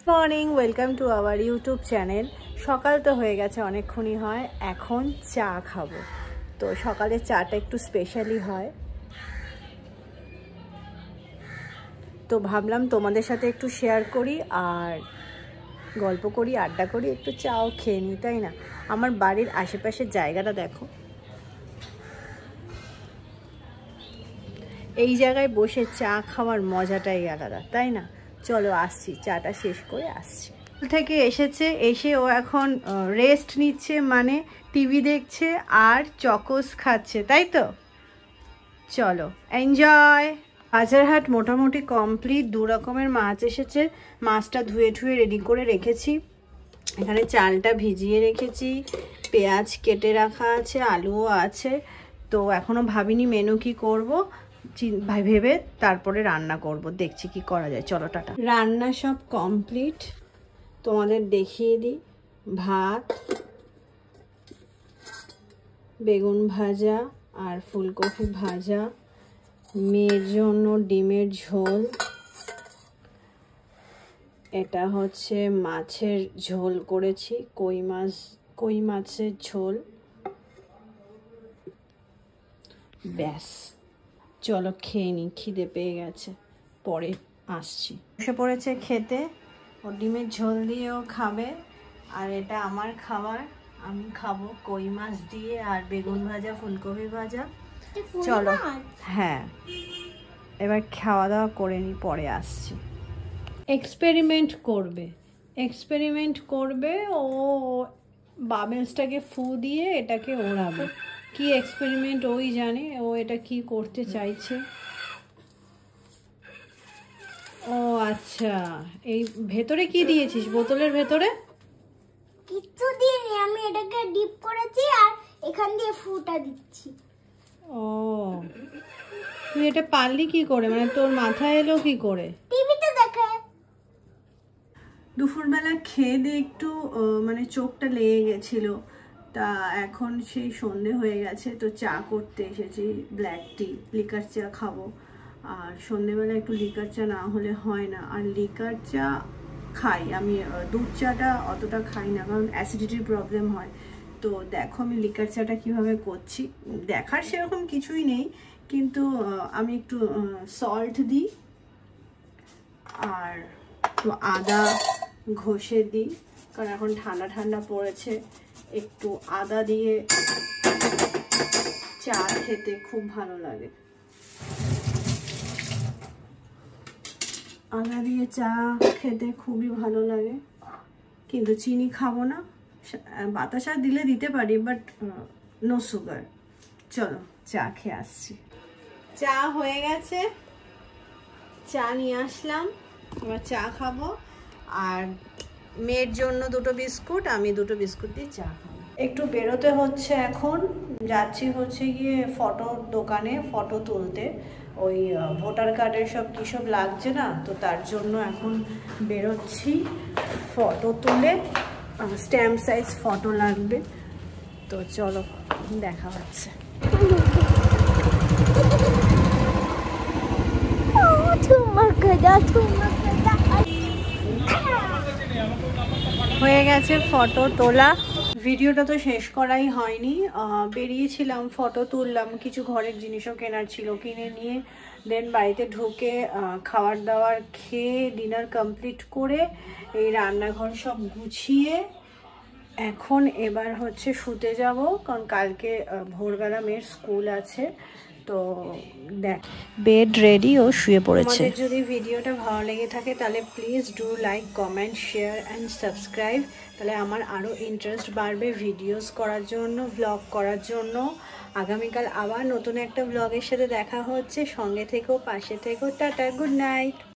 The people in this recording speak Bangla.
Morning, welcome to our YouTube channel. সকাল তো হয়ে গেছে, অনেকক্ষণই হয়। এখন চা খাবো, তো সকালে চাটা একটু স্পেশালি হয়, তো ভাবলাম তোমাদের সাথে একটু শেয়ার করি আর গল্প করি, আড্ডা করি, একটু চাও খেয়ে নিই, তাই না? আমার বাড়ির আশেপাশের জায়গাটা দেখো, এই জায়গায় বসে চা খাওয়ার মজাটাই আলাদা, তাই না? চলো আসছি, চাটা শেষ করে আসছি। থেকে এসেছে, এসে ও এখন রেস্ট নিচ্ছে, মানে টিভি দেখছে আর চকোস খাচ্ছে, তাই তো? চলো এনজয়। বাজারহাট মোটামুটি কমপ্লিট। 2 রকমের মাছ এসেছে, মাছটা ধুয়ে ধুয়ে রেডি করে রেখেছি। এখানে চালটা ভিজিয়ে রেখেছি, পেঁয়াজ কেটে রাখা আছে, আলুও আছে। তো এখনো ভাবিনি মেনু কি করব, ভেবে তারপরে রান্না করব, দেখছি কি করা যায়। চলো টাটা। রান্না সব কমপ্লিট, তোমাদের দেখিয়ে দিই। ভাত, বেগুন ভাজা আর ফুলকপি ভাজা, মেয়ের জন্য ডিমের ঝোল, এটা হচ্ছে মাছের ঝোল করেছি, কই মাছের ঝোল। ব্যাস, চলো খেয়ে নিই, খিদে পেয়ে গেছে, পরে আসছি। বসে পড়েছে খেতে, ও ডিমের ঝোল দিয়েও খাবে, আর এটা আমার খাবার, আমি খাবো কই মাছ দিয়ে আর বেগুন ভাজা, ফুলকপি ভাজা। চলো, হ্যাঁ এবার খাওয়া দাওয়া করে নিই, পরে আসছি। এক্সপেরিমেন্ট করবে ও, বাবেলসটাকে ফু দিয়ে এটাকে ওড়াবে। কি এক্সপেরিমেন্ট ওই জানে, ও এটা কি করতে চাইছে। ও আচ্ছা, এই ভেতরে কি দিয়েছিস বোতলের ভেতরে? কিচ্ছু দিইনি, আমি এটাকে ডিপ করেছি আর এখান দিয়ে ফুটা দিচ্ছি। ও, তুই এটা পারলি কি করে, মানে তোর মাথায় এলো কি করে? টিভিতে দেখে। দুপুরবেলা খেয়ে দিয়ে একটু মানে চোখটা লেগে গেছিল, তা এখন সেই সন্ধে হয়ে গেছে, তো চা করতে এসেছি, ব্ল্যাক টি, লিকার চা খাবো। আর সন্ধেবেলা একটু লিকার চা না হলে হয় না, আর লিকার চা খাই আমি, দুধ চাটা অতটা খাই না, কারণ অ্যাসিডিটির প্রবলেম হয়। তো দেখো আমি লিকার চাটা কিভাবে করছি, দেখার সেরকম কিছুই নেই, কিন্তু আমি একটু সল্ট দিই আর একটু আদা ঘষে দিই, কারণ এখন ঠান্ডা ঠান্ডা পড়েছে, একটু আদা দিয়ে চা খেতে খুব ভালো লাগে। আদা দিয়ে চা খেতে খুবই ভালো লাগে, কিন্তু চিনি খাবো না, বাতাসা দিলে দিতে পারি, বাট নো সুগার। চলো চা খেয়ে আসছি। চা হয়ে গেছে, চা নিয়ে আসলাম, এবার চা খাবো। আর মেয়ের জন্য 2টো বিস্কুট, আমি 2টো বিস্কুট দিয়ে চা খাবো। একটু বেরোতে হচ্ছে, এখন যাচ্ছি হচ্ছে গিয়ে ফটোর দোকানে ফটো তুলতে, ওই ভোটার কার্ডের সব কী সব লাগছে না, তো তার জন্য এখন বেরোচ্ছি। ফটো তুলে স্ট্যাম্প সাইজ ফটো লাগবে, তো চলো দেখা হচ্ছে। হয়ে গেছে ফটো তোলা। ভিডিওটা তো শেষ করাই হয়নি, বেরিয়েছিলাম, ফটো তুললাম, কিছু ঘরের জিনিসও কেনার ছিল, কিনে নিয়ে দেন বাড়িতে ঢুকে খাবার দাবার খেয়ে ডিনার কমপ্লিট করে এই রান্নাঘর সব গুছিয়ে এখন এবার হচ্ছে শুতে যাব, কারণ কালকে ভোরবেলা মেয়ের স্কুল আছে। তো দেখ, বেড রেডি ও শুয়ে পড়েছে। তোমাদের যদি ভিডিওটা ভালো লেগে থাকে তাহলে please do like, comment, share and subscribe, তাহলে আমার আরও ইন্টারেস্ট বাড়বে ভিডিওস করার জন্য, ভ্লগ করার জন্য। আগামীকাল আবার নতুন একটা ভ্লগের সাথে দেখা হচ্ছে, সঙ্গে থেকো, পাশে থেকো, টাটা, গুড নাইট।